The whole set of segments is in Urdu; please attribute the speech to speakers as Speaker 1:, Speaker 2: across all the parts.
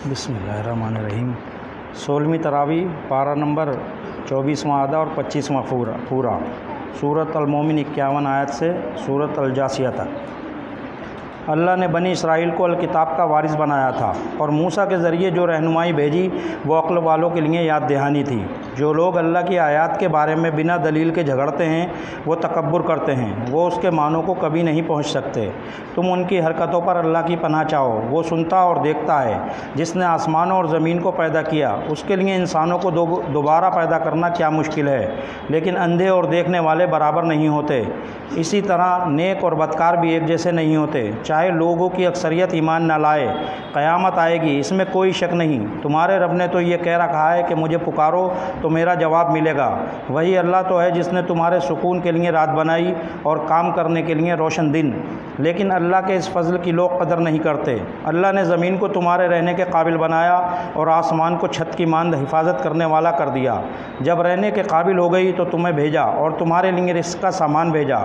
Speaker 1: بسم اللہ الرحمن الرحیم 16ویں تراویح پارہ نمبر 24واں آدھا اور 25واں پورا سورۃ المومن 51 آیت سے سورۃ الجاثیہ تک۔ اللہ نے بنی اسرائیل کو الکتاب کا وارث بنایا تھا اور موسیٰ کے ذریعے جو رہنمائی بھیجی وہ عقل والوں کے لیے یاد دہانی تھی۔ جو لوگ اللہ کی آیات کے بارے میں بنا دلیل کے جھگڑتے ہیں وہ تکبر کرتے ہیں، وہ اس کے معنوں کو کبھی نہیں پہنچ سکتے۔ تم ان کی حرکتوں پر اللہ کی پناہ چاہو، وہ سنتا اور دیکھتا ہے۔ جس نے آسمانوں اور زمین کو پیدا کیا اس کے لیے انسانوں کو دوبارہ پیدا کرنا کیا مشکل ہے، لیکن اندھے اور دیکھنے والے برابر نہیں ہوتے۔ اسی طرح نیک اور بدکار بھی ایک جیسے نہیں ہوتے، چاہے لوگوں کی اکثریت ایمان نہ لائے۔ قیامت آئے گی، اس میں کوئی شک نہیں۔ تمہارے رب نے تو یہ کہہ رکھا ہے کہ مجھے پکارو تو میرا جواب ملے گا۔ وہی اللہ تو ہے جس نے تمہارے سکون کے لیے رات بنائی اور کام کرنے کے لیے روشن دن، لیکن اللہ کے اس فضل کی لوگ قدر نہیں کرتے۔ اللہ نے زمین کو تمہارے رہنے کے قابل بنایا اور آسمان کو چھت کی مانند حفاظت کرنے والا کر دیا۔ جب رہنے کے قابل ہو گئی تو تمہیں بھیجا اور تمہارے لیے رزق کا سامان بھیجا۔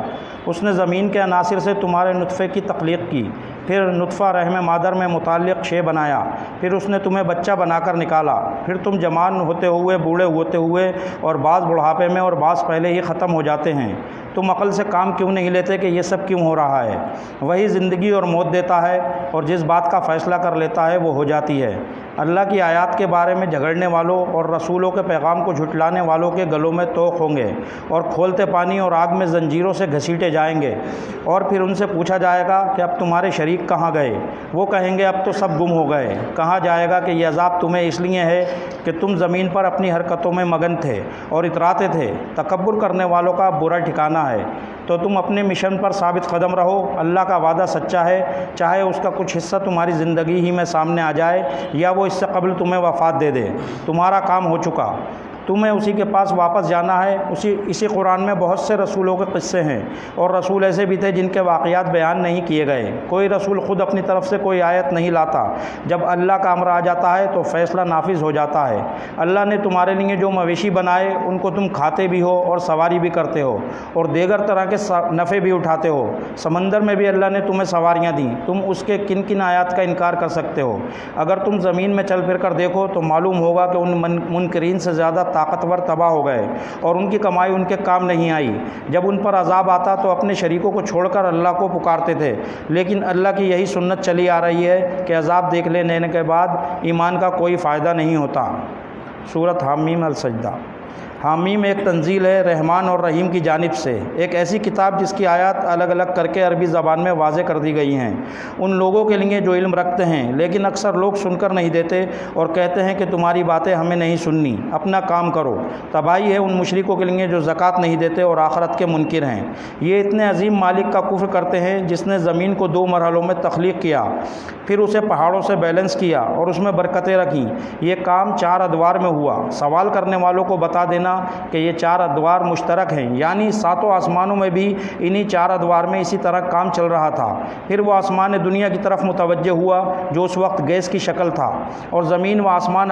Speaker 1: اس نے زمین کے عناصر سے تمہارے نطفے کی تخلیق کی، پھر نطفہ رحم مادر میں متعلق شے بنایا، پھر اس نے تمہیں بچہ بنا کر نکالا، پھر تم جوان ہوتے ہوئے بوڑھے ہوتے ہوئے اور بعض بڑھاپے میں اور بعض پہلے ہی ختم ہو جاتے ہیں۔ تم عقل سے کام کیوں نہیں لیتے کہ یہ سب کیوں ہو رہا ہے؟ وہی زندگی اور موت دیتا ہے اور جس بات کا فیصلہ کر لیتا ہے وہ ہو جاتی ہے۔ اللہ کی آیات کے بارے میں جھگڑنے والوں اور رسولوں کے پیغام کو جھٹلانے والوں کے گلوں میں توق ہوں گے اور کھولتے پانی اور آگ میں زنجیروں سے گھسیٹے جائیں گے، اور پھر ان سے پوچھا جائے گا کہ اب تمہارے شریک کہاں گئے؟ وہ کہیں گے اب تو سب گم ہو گئے۔ کہا جائے گا کہ یہ عذاب تمہیں اس لیے ہے کہ تم زمین پر اپنی حرکتوں میں مگن تھے اور اتراتے تھے۔ تکبر کرنے والوں کا برا ٹھکانہ ہے۔ تو تم اپنے مشن پر ثابت قدم رہو، اللہ کا وعدہ سچا ہے، چاہے اس کا کچھ حصہ تمہاری زندگی ہی میں سامنے آ جائے یا وہ اس سے قبل تمہیں وفات دے دے۔ تمہارا کام ہو چکا، تمہیں اسی کے پاس واپس جانا ہے۔ اسی قرآن میں بہت سے رسولوں کے قصے ہیں، اور رسول ایسے بھی تھے جن کے واقعات بیان نہیں کیے گئے۔ کوئی رسول خود اپنی طرف سے کوئی آیت نہیں لاتا، جب اللہ کا امر آ جاتا ہے تو فیصلہ نافذ ہو جاتا ہے۔ اللہ نے تمہارے لیے جو مویشی بنائے ان کو تم کھاتے بھی ہو اور سواری بھی کرتے ہو اور دیگر طرح کے نفع بھی اٹھاتے ہو۔ سمندر میں بھی اللہ نے تمہیں سواریاں دیں، تم اس کے کن کن آیات کا انکار کر سکتے ہو؟ اگر تم زمین میں چل پھر کر دیکھو تو معلوم ہوگا کہ ان منکرین سے زیادہ طاقتور تباہ ہو گئے اور ان کی کمائی ان کے کام نہیں آئی۔ جب ان پر عذاب آتا تو اپنے شریکوں کو چھوڑ کر اللہ کو پکارتے تھے، لیکن اللہ کی یہی سنت چلی آ رہی ہے کہ عذاب دیکھ لینے کے بعد ایمان کا کوئی فائدہ نہیں ہوتا۔ سورۃ حامیم السجدہ۔ حامیم ایک تنزیل ہے رحمان اور رحیم کی جانب سے، ایک ایسی کتاب جس کی آیات الگ الگ کر کے عربی زبان میں واضح کر دی گئی ہیں، ان لوگوں کے لیے جو علم رکھتے ہیں، لیکن اکثر لوگ سن کر نہیں دیتے اور کہتے ہیں کہ تمہاری باتیں ہمیں نہیں سننی، اپنا کام کرو۔ تباہی ہے ان مشرکوں کے لیے جو زکوٰۃ نہیں دیتے اور آخرت کے منکر ہیں۔ یہ اتنے عظیم مالک کا کفر کرتے ہیں جس نے زمین کو 2 مرحلوں میں تخلیق کیا، پھر اسے پہاڑوں سے بیلنس کیا اور اس میں برکتیں رکھیں۔ یہ کام 4 ادوار میں ہوا۔ سوال کرنے والوں کو بتا دینا کہ یہ 4 ادوار مشترک ہیں، یعنی 7 آسمانوں میں بھی انہی 4 ادوار میں اسی طرح کام چل رہا تھا۔ پھر وہ آسمان دنیا کی طرف متوجہ ہوا جو اس وقت گیس کی شکل تھا، اور زمین اور آسمان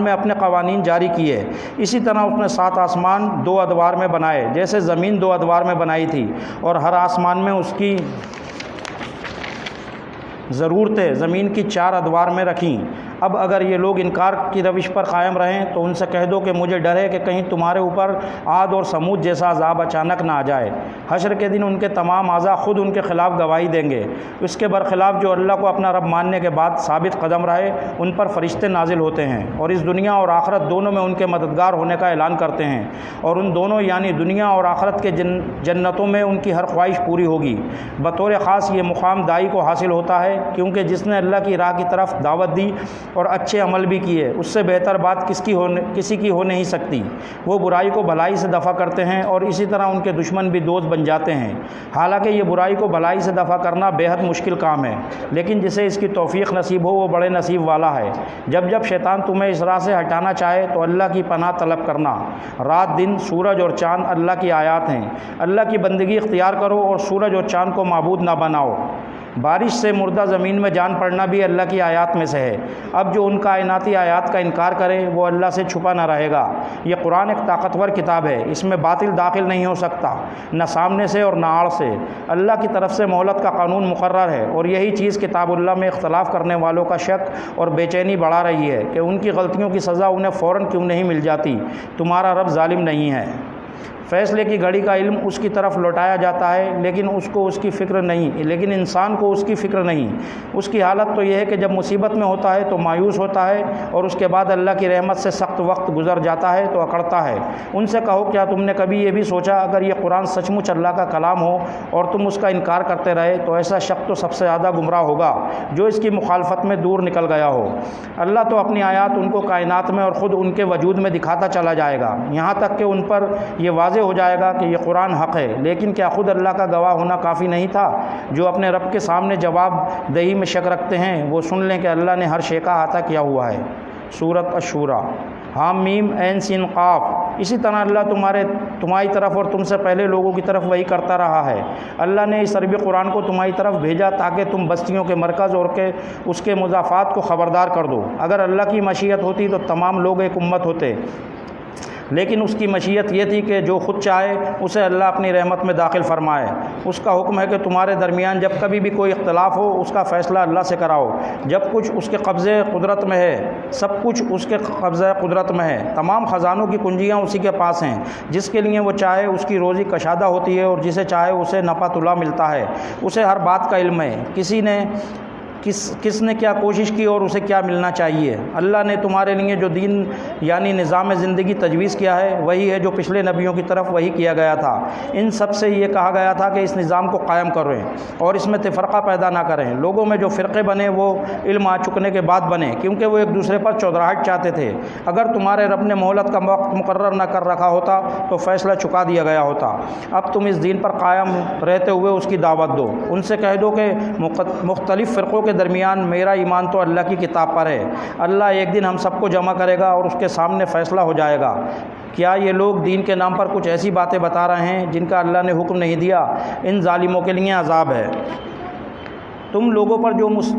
Speaker 1: میں اپنے قوانین جاری کیے۔ اسی طرح اس نے 7 آسمان 2 ادوار میں بنائے، جیسے زمین 2 ادوار میں بنائی تھی، اور ہر آسمان میں اس کی ضرورتیں زمین کی 4 ادوار میں رکھیں۔ اب اگر یہ لوگ انکار کی روش پر قائم رہیں تو ان سے کہہ دو کہ مجھے ڈر ہے کہ کہیں تمہارے اوپر عاد اور سمود جیسا عذاب اچانک نہ آ جائے۔ حشر کے دن ان کے تمام اعضاء خود ان کے خلاف گواہی دیں گے۔ اس کے برخلاف جو اللہ کو اپنا رب ماننے کے بعد ثابت قدم رہے ان پر فرشتے نازل ہوتے ہیں اور اس دنیا اور آخرت دونوں میں ان کے مددگار ہونے کا اعلان کرتے ہیں، اور ان دونوں یعنی دنیا اور آخرت کے جنتوں میں ان کی ہر خواہش پوری ہوگی۔ بطور خاص یہ مقام داعی کو حاصل ہوتا ہے، کیونکہ جس نے اللہ کی راہ کی طرف دعوت دی اور اچھے عمل بھی کیے، اس سے بہتر بات کسی کی ہو نہیں سکتی۔ وہ برائی کو بھلائی سے دفع کرتے ہیں اور اسی طرح ان کے دشمن بھی دوست بن جاتے ہیں۔ حالانکہ یہ برائی کو بھلائی سے دفع کرنا بے حد مشکل کام ہے، لیکن جسے اس کی توفیق نصیب ہو وہ بڑے نصیب والا ہے۔ جب شیطان تمہیں اس راہ سے ہٹانا چاہے تو اللہ کی پناہ طلب کرنا۔ رات دن، سورج اور چاند اللہ کی آیات ہیں۔ اللہ کی بندگی اختیار کرو اور سورج اور چاند کو معبود نہ بناؤ۔ بارش سے مردہ زمین میں جان پڑنا بھی اللہ کی آیات میں سے ہے۔ اب جو ان کائناتی آیات کا انکار کرے وہ اللہ سے چھپا نہ رہے گا۔ یہ قرآن ایک طاقتور کتاب ہے، اس میں باطل داخل نہیں ہو سکتا، نہ سامنے سے اور نہ آڑ سے۔ اللہ کی طرف سے مہلت کا قانون مقرر ہے، اور یہی چیز کتاب اللہ میں اختلاف کرنے والوں کا شک اور بے چینی بڑھا رہی ہے کہ ان کی غلطیوں کی سزا انہیں فوراً کیوں نہیں مل جاتی۔ تمہارا رب ظالم نہیں ہے۔ فیصلے کی گھڑی کا علم اس کی طرف لوٹایا جاتا ہے، لیکن انسان کو اس کی فکر نہیں۔ اس کی حالت تو یہ ہے کہ جب مصیبت میں ہوتا ہے تو مایوس ہوتا ہے، اور اس کے بعد اللہ کی رحمت سے سخت وقت گزر جاتا ہے تو اکڑتا ہے۔ ان سے کہو کیا تم نے کبھی یہ بھی سوچا اگر یہ قرآن سچ مچ اللہ کا کلام ہو اور تم اس کا انکار کرتے رہے تو ایسا شخص تو سب سے زیادہ گمراہ ہوگا جو اس کی مخالفت میں دور نکل گیا ہو۔ اللہ تو اپنی آیات ان کو کائنات میں اور خود ان کے وجود میں دکھاتا چلا جائے گا، یہاں تک کہ ان پر یہ واضح ہو جائے گا کہ یہ قرآن حق ہے۔ لیکن کیا خود اللہ کا گواہ ہونا کافی نہیں تھا؟ جو اپنے رب کے سامنے جواب دہی میں شک رکھتے ہیں وہ سن لیں کہ اللہ نے ہر شے کا احاطہ کیا ہوا ہے۔ سورۃ الشورى حامیم عین سین قاف۔ اسی طرح اللہ تمہاری طرف اور تم سے پہلے لوگوں کی طرف وہی کرتا رہا ہے۔ اللہ نے اس عربی قرآن کو تمہاری طرف بھیجا تاکہ تم بستیوں کے مرکز اور اس کے مضافات کو خبردار کر دو۔ اگر اللہ کی مشیت ہوتی تو تمام لوگ ایک امت ہوتے، لیکن اس کی مشیت یہ تھی کہ جو خود چاہے اسے اللہ اپنی رحمت میں داخل فرمائے۔ اس کا حکم ہے کہ تمہارے درمیان جب کبھی بھی کوئی اختلاف ہو اس کا فیصلہ اللہ سے کراؤ۔ جب کچھ اس کے قبضے قدرت میں ہے، سب کچھ اس کے قبضہ قدرت میں ہے، تمام خزانوں کی کنجیاں اسی کے پاس ہیں۔ جس کے لیے وہ چاہے اس کی روزی کشادہ ہوتی ہے اور جسے چاہے اسے نفع طلع ملتا ہے۔ اسے ہر بات کا علم ہے، کس نے کیا کوشش کی اور اسے کیا ملنا چاہیے۔ اللہ نے تمہارے لیے جو دین یعنی نظام زندگی تجویز کیا ہے وہی ہے جو پچھلے نبیوں کی طرف وہی کیا گیا تھا۔ ان سب سے یہ کہا گیا تھا کہ اس نظام کو قائم کریں اور اس میں تفرقہ پیدا نہ کریں۔ لوگوں میں جو فرقے بنے وہ علم آ چکنے کے بعد بنے، کیونکہ وہ ایک دوسرے پر چودراہٹ چاہتے تھے۔ اگر تمہارے رب نے مہلت کا وقت مقرر نہ کر رکھا ہوتا تو فیصلہ چکا دیا گیا ہوتا۔ اب تم اس دین پر قائم رہتے ہوئے اس کی دعوت دو۔ ان سے کہہ دو کہ مختلف فرقوں کے درمیان میرا ایمان تو اللہ کی کتاب پر ہے۔ اللہ ایک دن ہم سب کو جمع کرے گا اور اس کے سامنے فیصلہ ہو جائے گا۔ کیا یہ لوگ دین کے نام پر کچھ ایسی باتیں بتا رہے ہیں جن کا اللہ نے حکم نہیں دیا؟ ان ظالموں کے لیے عذاب ہے۔ تم لوگوں پر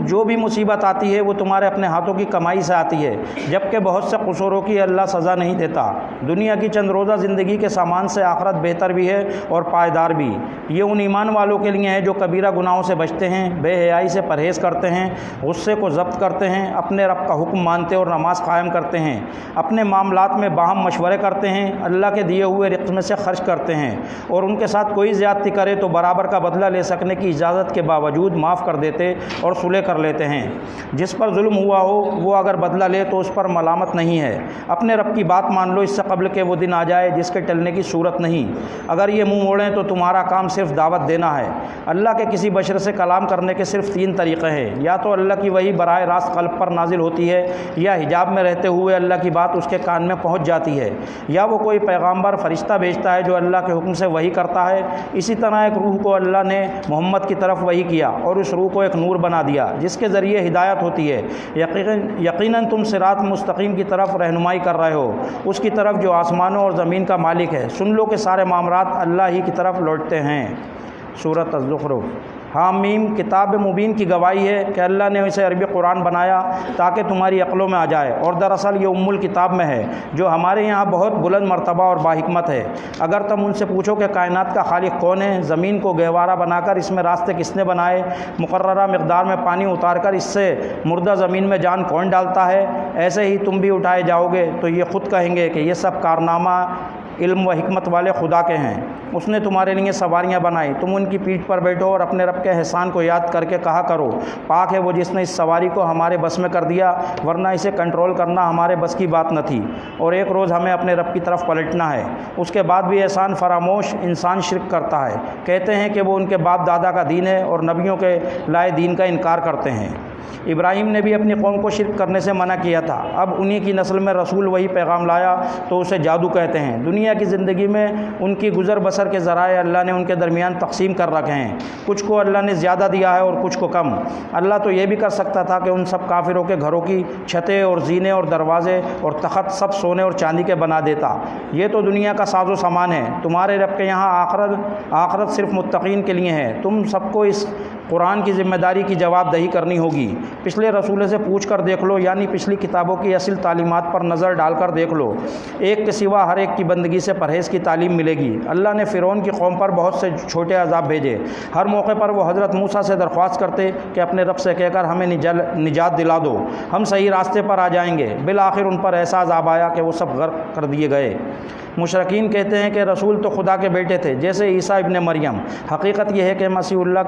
Speaker 1: جو بھی مصیبت آتی ہے وہ تمہارے اپنے ہاتھوں کی کمائی سے آتی ہے، جبکہ بہت سے قصوروں کی اللہ سزا نہیں دیتا۔ دنیا کی چند روزہ زندگی کے سامان سے آخرت بہتر بھی ہے اور پائیدار بھی۔ یہ ان ایمان والوں کے لیے ہے جو کبیرہ گناہوں سے بچتے ہیں، بے حیائی سے پرہیز کرتے ہیں، غصے کو ضبط کرتے ہیں، اپنے رب کا حکم مانتے اور نماز قائم کرتے ہیں، اپنے معاملات میں باہم مشورے کرتے ہیں، اللہ کے دیے ہوئے رزق میں سے خرچ کرتے ہیں، اور ان کے ساتھ کوئی زیادتی کرے تو برابر کا بدلہ لے سکنے کی اجازت کے باوجود معاف کر دیتے اور صلح کر لیتے ہیں۔ جس پر ظلم ہوا ہو وہ اگر بدلہ لے تو اس پر ملامت نہیں ہے۔ اپنے رب کی بات مان لو اس سے قبل کہ وہ دن آ جائے جس کے ٹلنے کی صورت نہیں۔ اگر یہ منہ موڑیں تو تمہارا کام صرف دعوت دینا ہے۔ اللہ کے کسی بشر سے کلام کرنے کے صرف 3 طریقے ہیں، یا تو اللہ کی وحی براہ راست قلب پر نازل ہوتی ہے، یا حجاب میں رہتے ہوئے اللہ کی بات اس کے کان میں پہنچ جاتی ہے، یا وہ کوئی پیغامبر فرشتہ بھیجتا ہے جو اللہ کے حکم سے وحی کرتا ہے۔ اسی طرح ایک روح کو اللہ نے محمد کی طرف وحی کیا اور اس روح کو ایک نور بنا دیا جس کے ذریعے ہدایت ہوتی ہے۔ یقیناً تم صراط مستقیم کی طرف رہنمائی کر رہے ہو، اس کی طرف جو آسمانوں اور زمین کا مالک ہے۔ سن لو کہ سارے معاملات اللہ ہی کی طرف لوٹتے ہیں۔ سورۃ الزخرف حامیم کتاب مبین کی گواہی ہے کہ اللہ نے اسے عربی قرآن بنایا تاکہ تمہاری عقلوں میں آ جائے، اور دراصل یہ الکتاب میں ہے جو ہمارے یہاں بہت بلند مرتبہ اور باحکمت ہے۔ اگر تم ان سے پوچھو کہ کائنات کا خالق کون ہے، زمین کو گہوارہ بنا کر اس میں راستے کس نے بنائے، مقررہ مقدار میں پانی اتار کر اس سے مردہ زمین میں جان کون ڈالتا ہے، ایسے ہی تم بھی اٹھائے جاؤ گے تو یہ خود کہیں گے کہ یہ سب کارنامہ علم و حکمت والے خدا کے ہیں۔ اس نے تمہارے لیے سواریاں بنائی، تم ان کی پیٹھ پر بیٹھو اور اپنے رب کے احسان کو یاد کر کے کہا کرو، پاک ہے وہ جس نے اس سواری کو ہمارے بس میں کر دیا، ورنہ اسے کنٹرول کرنا ہمارے بس کی بات نہ تھی، اور ایک روز ہمیں اپنے رب کی طرف پلٹنا ہے۔ اس کے بعد بھی احسان فراموش انسان شرک کرتا ہے، کہتے ہیں کہ وہ ان کے باپ دادا کا دین ہے اور نبیوں کے لائے دین کا انکار کرتے ہیں۔ ابراہیم نے بھی اپنی قوم کو شرک کرنے سے منع کیا تھا، اب انہی کی نسل میں رسول وہی پیغام لایا تو اسے جادو کہتے ہیں۔ دنیا کی زندگی میں ان کی گزر بسر کے ذرائع اللہ نے ان کے درمیان تقسیم کر رکھے ہیں، کچھ کو اللہ نے زیادہ دیا ہے اور کچھ کو کم۔ اللہ تو یہ بھی کر سکتا تھا کہ ان سب کافروں کے گھروں کی چھتیں اور زینے اور دروازے اور تخت سب سونے اور چاندی کے بنا دیتا۔ یہ تو دنیا کا ساز و سامان ہے، تمہارے رب کے یہاں آخرت صرف متقین کے لیے ہے۔ تم سب کو اس قرآن کی ذمہ داری کی جواب دہی کرنی ہوگی۔ پچھلے رسول سے پوچھ کر دیکھ لو، یعنی پچھلی کتابوں کی اصل تعلیمات پر نظر ڈال کر دیکھ لو، ایک کے سوا ہر ایک کی بندگی سے پرہیز کی تعلیم ملے گی۔ اللہ نے فرعون کی قوم پر بہت سے چھوٹے عذاب بھیجے، ہر موقع پر وہ حضرت موسیٰ سے درخواست کرتے کہ اپنے رب سے کہہ کر ہمیں نجات دلا دو، ہم صحیح راستے پر آ جائیں گے۔ بالآخر ان پر ایسا عذاب آیا کہ وہ سب غرق کر دیے گئے۔ مشرکین کہتے ہیں کہ رسول تو خدا کے بیٹے تھے، جیسے عیسیٰ ابن مریم۔ حقیقت یہ ہے کہ مسیح اللہ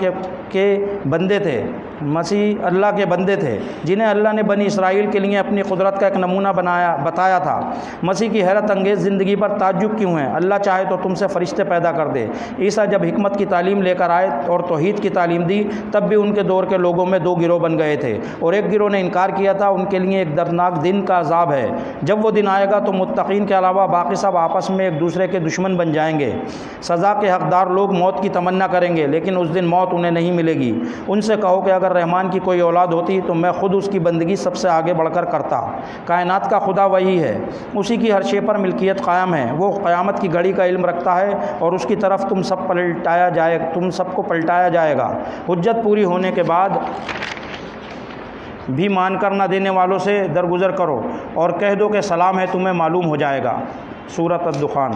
Speaker 1: کے بندے تھے، مسیح اللہ کے بندے تھے جنہیں اللہ نے بنی اسرائیل کے لیے اپنی قدرت کا ایک نمونہ بتایا تھا۔ مسیح کی حیرت انگیز زندگی پر تعجب کیوں ہے؟ اللہ چاہے تو تم سے فرشتے پیدا کر دے۔ عیسیٰ جب حکمت کی تعلیم لے کر آئے اور توحید کی تعلیم دی، تب بھی ان کے دور کے لوگوں میں دو گروہ بن گئے تھے، اور ایک گروہ نے انکار کیا تھا۔ ان کے لیے ایک دردناک دن کا عذاب ہے۔ جب وہ دن آئے گا تو متقین کے علاوہ باقی سب آپس میں ایک دوسرے کے دشمن بن جائیں گے۔ سزا کے حقدار لوگ موت کی تمنا کریں گے، لیکن اس دن موت انہیں نہیں ملے گی۔ ان سے کہو کہ اگر رحمان کی کوئی اولاد ہوتی تو میں خود اس کی بندگی سب سے آگے بڑھ کر کرتا۔ کائنات کا خدا وہی ہے، اسی کی ہر شے پر ملکیت قائم ہے۔ وہ قیامت کی گھڑی کا علم رکھتا ہے اور اس کی طرف تم سب کو پلٹایا جائے گا۔ حجت پوری ہونے کے بعد بھی مان کر نہ دینے والوں سے درگزر کرو اور کہہ دو کہ سلام ہے، تمہیں معلوم ہو جائے گا۔ سورۃ الدخان۔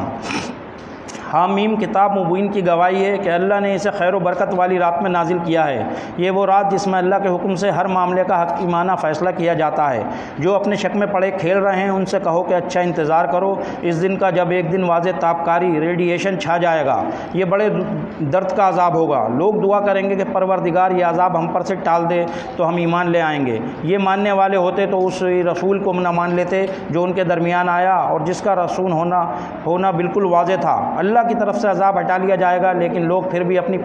Speaker 1: حامیم کتاب مبین کی گواہی ہے کہ اللہ نے اسے خیر و برکت والی رات میں نازل کیا ہے۔ یہ وہ رات جس میں اللہ کے حکم سے ہر معاملے کا حکیمانہ فیصلہ کیا جاتا ہے۔ جو اپنے شک میں پڑے کھیل رہے ہیں ان سے کہو کہ اچھا انتظار کرو اس دن کا جب ایک دن واضح تابکاری ریڈیشن چھا جائے گا۔ یہ بڑے درد کا عذاب ہوگا۔ لوگ دعا کریں گے کہ پروردگار یہ عذاب ہم پر سے ٹال دے تو ہم ایمان لے آئیں گے۔ یہ ماننے والے ہوتے تو اس رسول کو نہ مان لیتے جو ان کے درمیان آیا اور جس کا رسول ہونا بالکل واضح تھا۔ اللہ کی طرف سے عذاب ہٹا لیا جائے گا، لیکن لوگ پھر بھی اپنی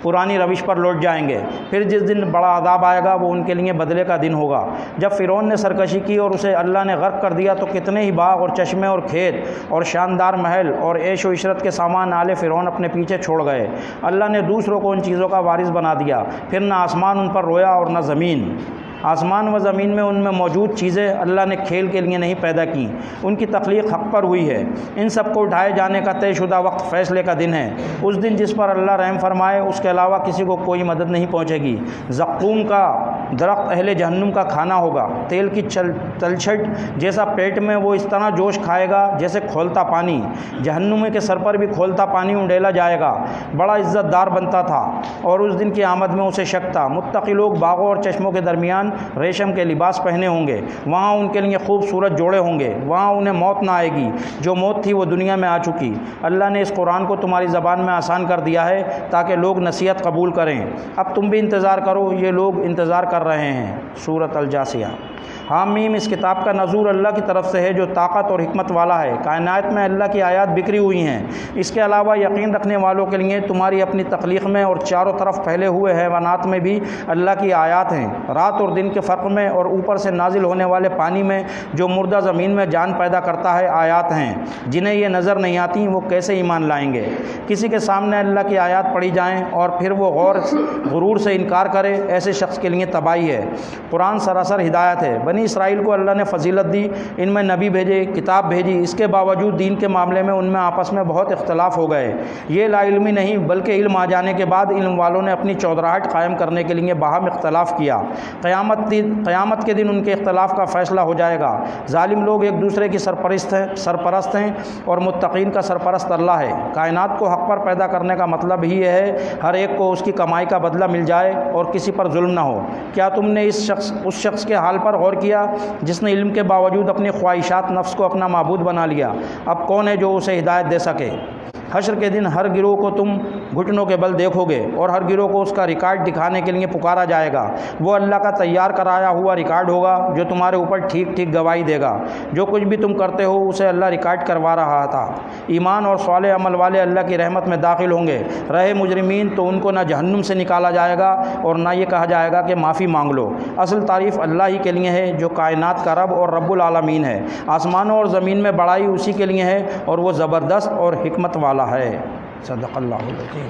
Speaker 1: پرانی روش پر لوٹ جائیں گے۔ پھر جس دن بڑا عذاب آئے گا وہ ان کے لیے بدلے کا دن ہوگا۔ جب فرعون نے سرکشی کی اور اسے اللہ نے غرق کر دیا تو کتنے ہی باغ اور چشمے اور کھیت اور شاندار محل اور عیش و عشرت کے سامان آل فرعون اپنے پیچھے چھوڑ گئے۔ اللہ نے دوسروں کو ان چیزوں کا وارث بنا دیا، پھر نہ آسمان ان پر رویا اور نہ زمین۔ آسمان و زمین میں ان میں موجود چیزیں اللہ نے کھیل کے لیے نہیں پیدا کی، ان کی تخلیق حق پر ہوئی ہے۔ ان سب کو اٹھائے جانے کا طے شدہ وقت فیصلے کا دن ہے۔ اس دن جس پر اللہ رحم فرمائے اس کے علاوہ کسی کو کوئی مدد نہیں پہنچے گی۔ زقوم کا درخت اہل جہنم کا کھانا ہوگا، تیل کی تلچھٹ جیسا پیٹ میں وہ اس طرح جوش کھائے گا جیسے کھولتا پانی۔ جہنم کے سر پر بھی کھولتا پانی انڈیلا جائے گا۔ بڑا عزت دار بنتا تھا اور اس دن کی آمد میں اسے شک تھا۔ متقی لوگ باغوں اور چشموں کے درمیان ریشم کے لباس پہنے ہوں گے، وہاں ان کے لیے خوبصورت جوڑے ہوں گے، وہاں انہیں موت نہ آئے گی، جو موت تھی وہ دنیا میں آ چکی۔ اللہ نے اس قرآن کو تمہاری زبان میں آسان کر دیا ہے تاکہ لوگ نصیحت قبول کریں۔ اب تم بھی انتظار کرو، یہ لوگ انتظار کر رہے ہیں۔ سورۃ الجاثیہ۔ حامیم، اس کتاب کا نزول اللہ کی طرف سے ہے جو طاقت اور حکمت والا ہے۔ کائنات میں اللہ کی آیات بکھری ہوئی ہیں۔ اس کے علاوہ یقین رکھنے والوں کے لیے تمہاری اپنی تخلیق میں اور چاروں طرف پھیلے ہوئے حیوانات میں بھی اللہ کی آیات ہیں۔ رات اور دن کے فرق میں اور اوپر سے نازل ہونے والے پانی میں جو مردہ زمین میں جان پیدا کرتا ہے آیات ہیں۔ جنہیں یہ نظر نہیں آتی وہ کیسے ایمان لائیں گے؟ کسی کے سامنے اللہ کی آیات پڑھی جائیں اور پھر وہ غرور سے انکار کرے، ایسے شخص کے لیے تباہی ہے۔ قرآن سراسر ہدایت ہے۔ بنی اسرائیل کو اللہ نے فضیلت دی، ان میں نبی بھیجے، کتاب بھیجی، اس کے باوجود دین کے معاملے میں ان میں آپس میں بہت اختلاف ہو گئے۔ یہ لا علمی نہیں بلکہ علم آ جانے کے بعد علم والوں نے اپنی چودراہٹ قائم کرنے کے لیے باہم اختلاف کیا۔ قیامت کے دن ان کے اختلاف کا فیصلہ ہو جائے گا۔ ظالم لوگ ایک دوسرے کی سرپرست ہیں اور متقین کا سرپرست اللہ ہے۔ کائنات کو حق پر پیدا کرنے کا مطلب ہی یہ ہے ہر ایک کو اس کی کمائی کا بدلہ مل جائے اور کسی پر ظلم نہ ہو۔ کیا تم نے اس شخص کے حال پر غور کیا جس نے علم کے باوجود اپنی خواہشات نفس کو اپنا معبود بنا لیا؟ اب کون ہے جو اسے ہدایت دے سکے؟ حشر کے دن ہر گروہ کو تم گھٹنوں کے بل دیکھو گے اور ہر گروہ کو اس کا ریکارڈ دکھانے کے لیے پکارا جائے گا۔ وہ اللہ کا تیار کرایا ہوا ریکارڈ ہوگا جو تمہارے اوپر ٹھیک ٹھیک گواہی دے گا۔ جو کچھ بھی تم کرتے ہو اسے اللہ ریکارڈ کروا رہا تھا۔ ایمان اور صالح عمل والے اللہ کی رحمت میں داخل ہوں گے۔ رہے مجرمین تو ان کو نہ جہنم سے نکالا جائے گا اور نہ یہ کہا جائے گا کہ معافی مانگ لو۔ اصل تعریف اللہ ہی کے لیے ہے جو کائنات کا رب اور رب العالمین ہے۔ آسمانوں اور زمین میں بڑائی اسی کے لیے ہے اور وہ زبردست اور حکمت والا ہے۔ صدق اللہ العظیم۔